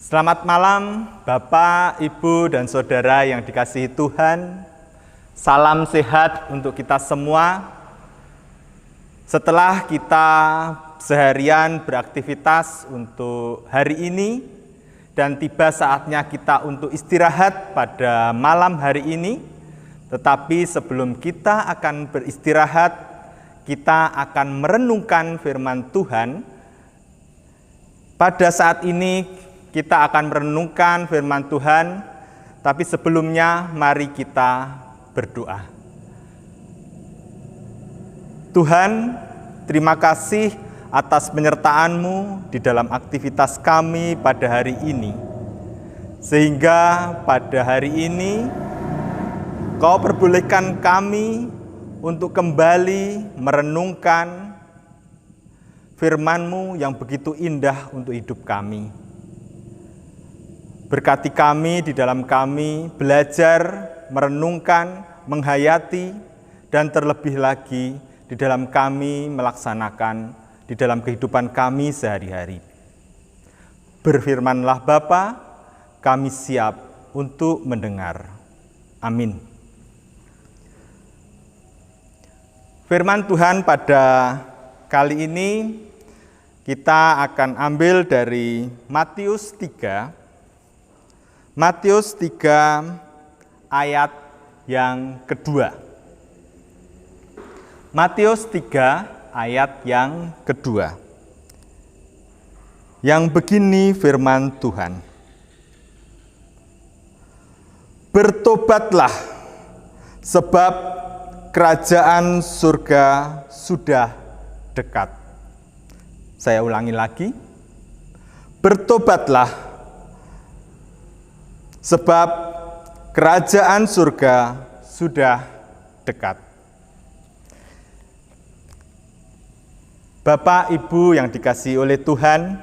Selamat malam Bapak, Ibu, dan Saudara yang dikasihi Tuhan. Salam sehat untuk kita semua. Setelah kita seharian beraktivitas untuk hari ini, dan tiba saatnya kita untuk istirahat pada malam hari ini, tetapi sebelum kita akan beristirahat, kita akan merenungkan firman Tuhan. Pada saat ini kita akan merenungkan firman Tuhan, tapi sebelumnya mari kita berdoa. Tuhan, terima kasih atas penyertaan-Mu di dalam aktivitas kami pada hari ini. Sehingga pada hari ini, Kau perbolehkan kami untuk kembali merenungkan firman-Mu yang begitu indah untuk hidup kami. Berkati kami di dalam kami belajar, merenungkan, menghayati, dan terlebih lagi di dalam kami melaksanakan di dalam kehidupan kami sehari-hari. Berfirmanlah Bapa, kami siap untuk mendengar. Amin. Firman Tuhan pada kali ini kita akan ambil dari Matius 3. Matius 3 ayat yang kedua. Matius 3 ayat yang kedua. Yang begini firman Tuhan. Bertobatlah, sebab kerajaan surga sudah dekat. Saya ulangi lagi. Bertobatlah, sebab kerajaan surga sudah dekat. Bapak, Ibu yang dikasihi oleh Tuhan,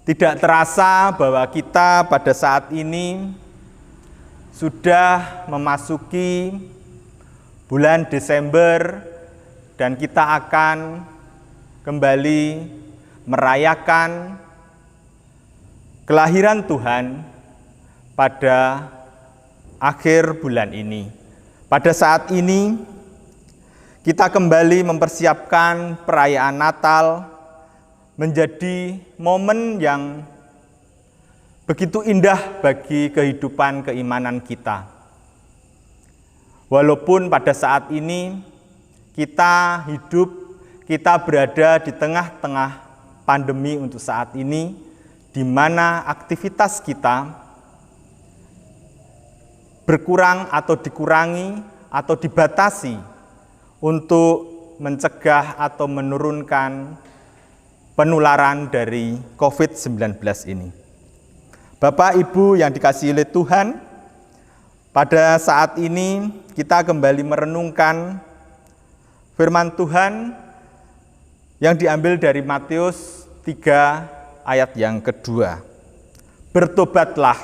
tidak terasa bahwa kita pada saat ini sudah memasuki bulan Desember dan kita akan kembali merayakan kelahiran Tuhan pada akhir bulan ini. Pada saat ini, kita kembali mempersiapkan perayaan Natal menjadi momen yang begitu indah bagi kehidupan keimanan kita. Walaupun pada saat ini kita berada di tengah-tengah pandemi untuk saat ini, di mana aktivitas kita berkurang atau dikurangi atau dibatasi untuk mencegah atau menurunkan penularan dari COVID-19 ini. Bapak, Ibu yang dikasihi oleh Tuhan, pada saat ini kita kembali merenungkan firman Tuhan yang diambil dari Matius 3 ayat yang kedua. Bertobatlah,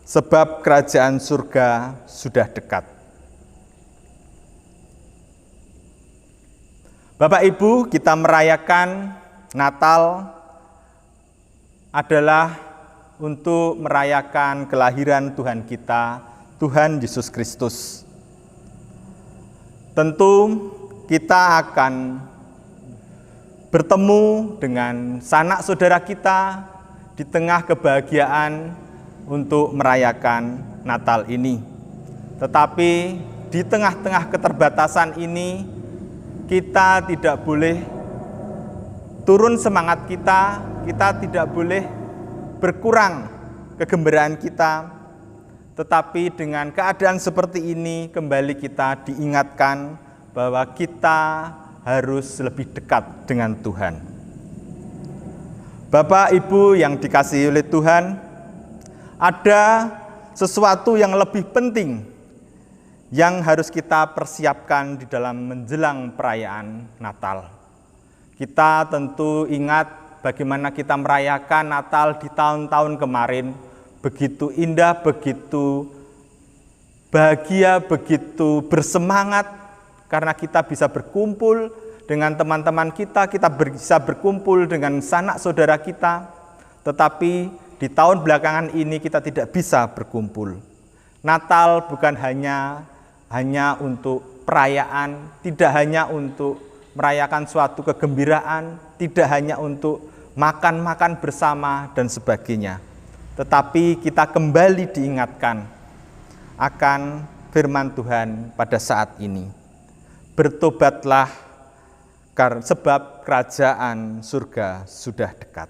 sebab kerajaan surga sudah dekat. Bapak Ibu, kita merayakan Natal adalah untuk merayakan kelahiran Tuhan kita, Tuhan Yesus Kristus. Tentu kita akan bertemu dengan sanak saudara kita di tengah kebahagiaan untuk merayakan Natal ini. Tetapi di tengah-tengah keterbatasan ini, kita tidak boleh turun semangat kita tidak boleh berkurang kegembiraan kita. Tetapi dengan keadaan seperti ini, kembali kita diingatkan bahwa kita harus lebih dekat dengan Tuhan. Bapak, Ibu yang dikasihi oleh Tuhan, ada sesuatu yang lebih penting yang harus kita persiapkan di dalam menjelang perayaan Natal. Kita tentu ingat bagaimana kita merayakan Natal di tahun-tahun kemarin, begitu indah, begitu bahagia, begitu bersemangat, karena kita bisa berkumpul dengan teman-teman kita bisa berkumpul dengan sanak saudara kita, tetapi di tahun belakangan ini kita tidak bisa berkumpul. Natal bukan hanya untuk perayaan, tidak hanya untuk merayakan suatu kegembiraan, tidak hanya untuk makan-makan bersama dan sebagainya. Tetapi kita kembali diingatkan akan firman Tuhan pada saat ini. Bertobatlah sebab kerajaan surga sudah dekat.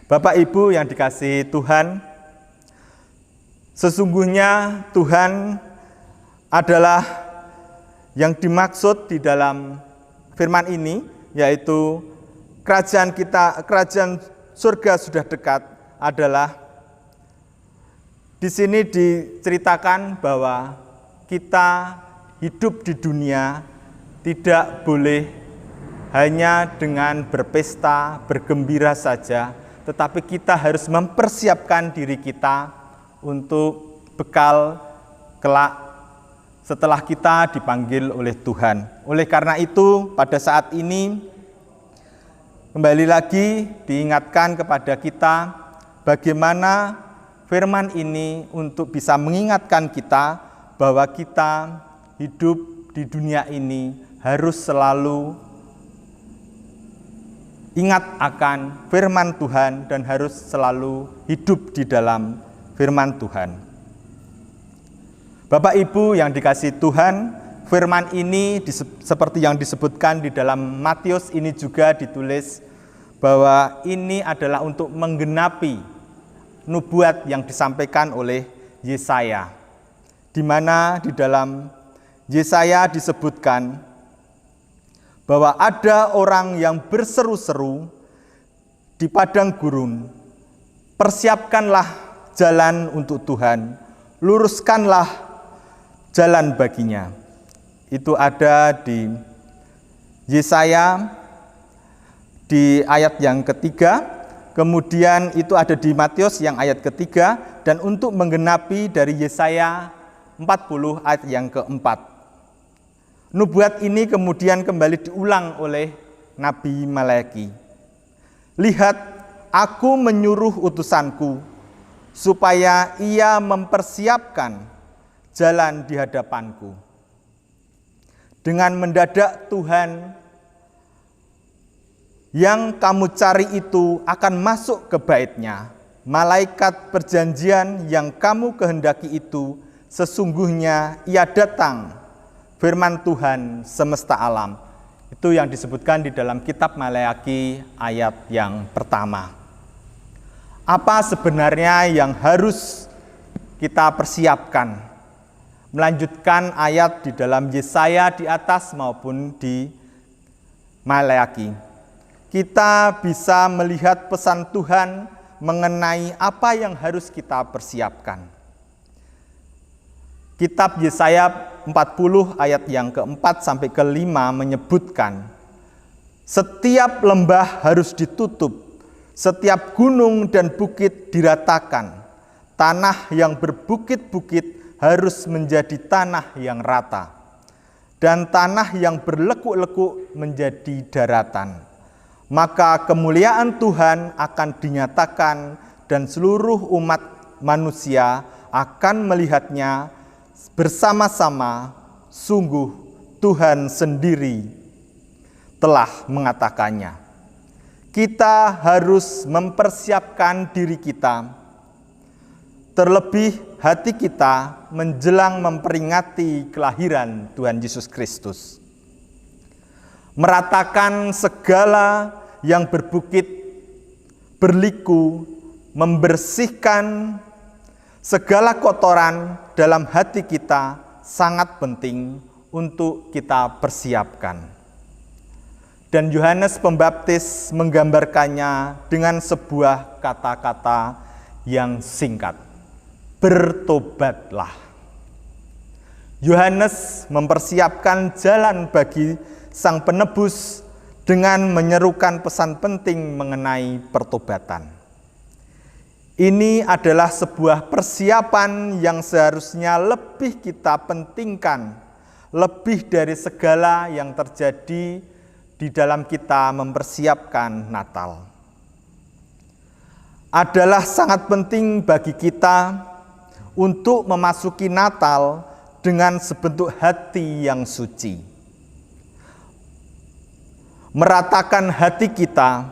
Bapak Ibu yang dikasihi Tuhan, sesungguhnya Tuhan adalah yang dimaksud di dalam firman ini, yaitu kerajaan surga sudah dekat adalah di sini diceritakan bahwa kita hidup di dunia tidak boleh hanya dengan berpesta, bergembira saja, tetapi kita harus mempersiapkan diri kita untuk bekal kelak setelah kita dipanggil oleh Tuhan. Oleh karena itu, pada saat ini kembali lagi diingatkan kepada kita bagaimana firman ini untuk bisa mengingatkan kita bahwa kita hidup di dunia ini harus selalu ingat akan firman Tuhan dan harus selalu hidup di dalam firman Tuhan. Bapak Ibu yang dikasihi Tuhan, firman ini seperti yang disebutkan di dalam Matius ini juga ditulis bahwa ini adalah untuk menggenapi nubuat yang disampaikan oleh Yesaya, di mana di dalam Yesaya disebutkan bahwa ada orang yang berseru-seru di padang gurun, persiapkanlah jalan untuk Tuhan, luruskanlah jalan baginya. Itu ada di Yesaya di ayat yang ketiga, kemudian itu ada di Matius yang ayat ketiga, dan untuk menggenapi dari Yesaya 40 ayat yang keempat. Nubuat ini kemudian kembali diulang oleh Nabi Malaki. Lihat, aku menyuruh utusanku supaya ia mempersiapkan jalan di hadapanku. Dengan mendadak Tuhan yang kamu cari itu akan masuk ke bait-Nya. Malaikat perjanjian yang kamu kehendaki itu sesungguhnya ia datang. Firman Tuhan semesta alam. Itu yang disebutkan di dalam kitab Maleaki ayat yang pertama. Apa sebenarnya yang harus kita persiapkan? Melanjutkan ayat di dalam Yesaya di atas maupun di Maleaki. Kita bisa melihat pesan Tuhan mengenai apa yang harus kita persiapkan. Kitab Yesaya 40 ayat yang keempat sampai kelima menyebutkan, setiap lembah harus ditutup, setiap gunung dan bukit diratakan, tanah yang berbukit-bukit harus menjadi tanah yang rata, dan tanah yang berlekuk-lekuk menjadi daratan. Maka kemuliaan Tuhan akan dinyatakan dan seluruh umat manusia akan melihatnya bersama-sama. Sungguh Tuhan sendiri telah mengatakannya. Kita harus mempersiapkan diri kita, terlebih hati kita menjelang memperingati kelahiran Tuhan Yesus Kristus. Meratakan segala yang berbukit, berliku, membersihkan segala kotoran dalam hati kita sangat penting untuk kita persiapkan. Dan Yohanes Pembaptis menggambarkannya dengan sebuah kata-kata yang singkat. Bertobatlah. Yohanes mempersiapkan jalan bagi Sang Penebus dengan menyerukan pesan penting mengenai pertobatan. Ini adalah sebuah persiapan yang seharusnya lebih kita pentingkan, lebih dari segala yang terjadi di dalam kita mempersiapkan Natal. Adalah sangat penting bagi kita untuk memasuki Natal dengan sebentuk hati yang suci. Meratakan hati kita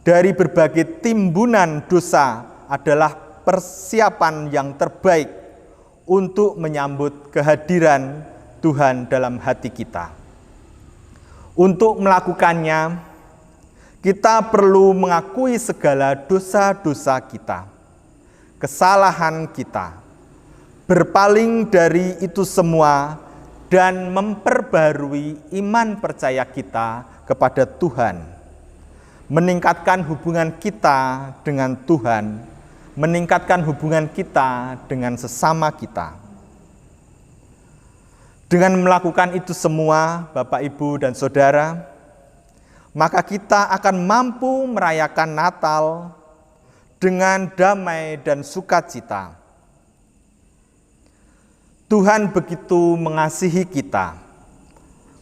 dari berbagai timbunan dosa adalah persiapan yang terbaik untuk menyambut kehadiran Tuhan dalam hati kita. Untuk melakukannya, kita perlu mengakui segala dosa-dosa kita, kesalahan kita, berpaling dari itu semua, dan memperbarui iman percaya kita kepada Tuhan, meningkatkan hubungan kita dengan Tuhan, meningkatkan hubungan kita dengan sesama kita. Dengan melakukan itu semua, Bapak, Ibu, dan Saudara, maka kita akan mampu merayakan Natal dengan damai dan sukacita. Tuhan begitu mengasihi kita.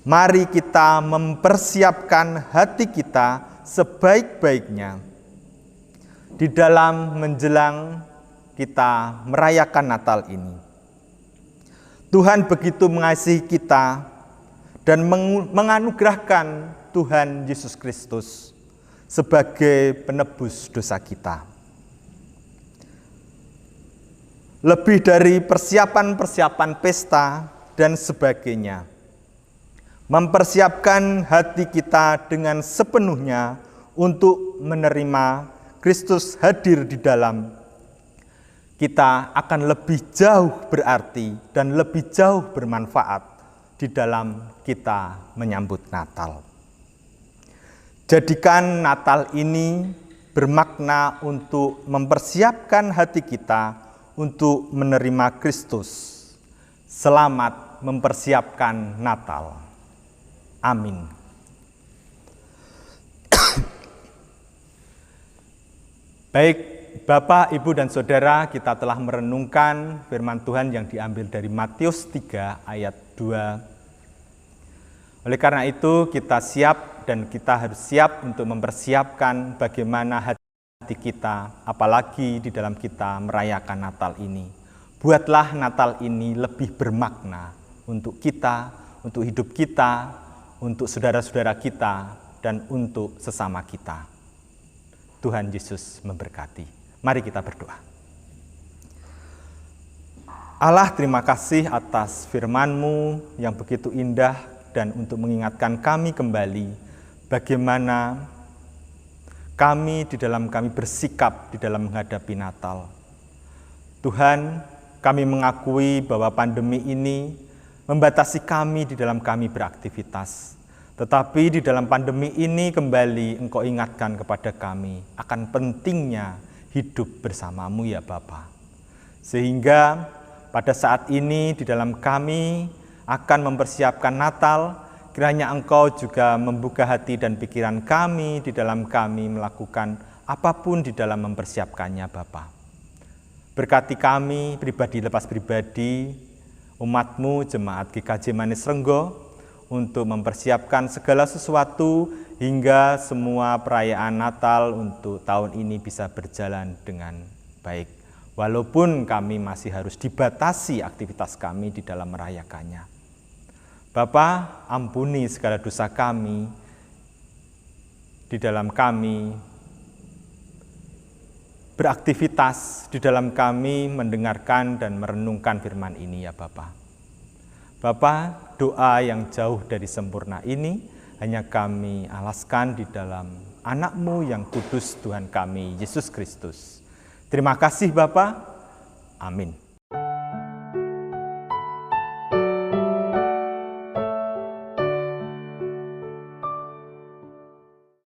Mari kita mempersiapkan hati kita sebaik-baiknya di dalam menjelang kita merayakan Natal ini. Tuhan begitu mengasihi kita dan menganugerahkan Tuhan Yesus Kristus sebagai penebus dosa kita. Lebih dari persiapan-persiapan pesta dan sebagainya, mempersiapkan hati kita dengan sepenuhnya untuk menerima Kristus hadir di dalam kita akan lebih jauh berarti dan lebih jauh bermanfaat di dalam kita menyambut Natal. Jadikan Natal ini bermakna untuk mempersiapkan hati kita untuk menerima Kristus. Selamat mempersiapkan Natal. Amin. Baik, Bapak, Ibu, dan Saudara, kita telah merenungkan firman Tuhan yang diambil dari Matius 3 ayat 2. Oleh karena itu, kita siap dan kita harus siap untuk mempersiapkan bagaimana hati kita, apalagi di dalam kita merayakan Natal ini. Buatlah Natal ini lebih bermakna untuk kita, untuk hidup kita, untuk saudara-saudara kita, dan untuk sesama kita. Tuhan Yesus memberkati. Mari kita berdoa. Allah, terima kasih atas firman-Mu yang begitu indah dan untuk mengingatkan kami kembali bagaimana kami di dalam kami bersikap di dalam menghadapi Natal. Tuhan, kami mengakui bahwa pandemi ini membatasi kami di dalam kami beraktivitas. Tetapi di dalam pandemi ini kembali Engkau ingatkan kepada kami akan pentingnya hidup bersama-Mu ya Bapa. Sehingga pada saat ini di dalam kami akan mempersiapkan Natal, kiranya Engkau juga membuka hati dan pikiran kami di dalam kami melakukan apapun di dalam mempersiapkannya Bapa. Berkati kami pribadi lepas pribadi, umat-Mu Jemaat GKJ Manis Renggo untuk mempersiapkan segala sesuatu hingga semua perayaan Natal untuk tahun ini bisa berjalan dengan baik. Walaupun kami masih harus dibatasi aktivitas kami di dalam merayakannya. Bapa, ampuni segala dosa kami di dalam kami beraktivitas, di dalam kami mendengarkan dan merenungkan firman ini ya Bapa. Bapa, doa yang jauh dari sempurna ini hanya kami alaskan di dalam anak-Mu yang kudus Tuhan kami, Yesus Kristus. Terima kasih Bapa. Amin.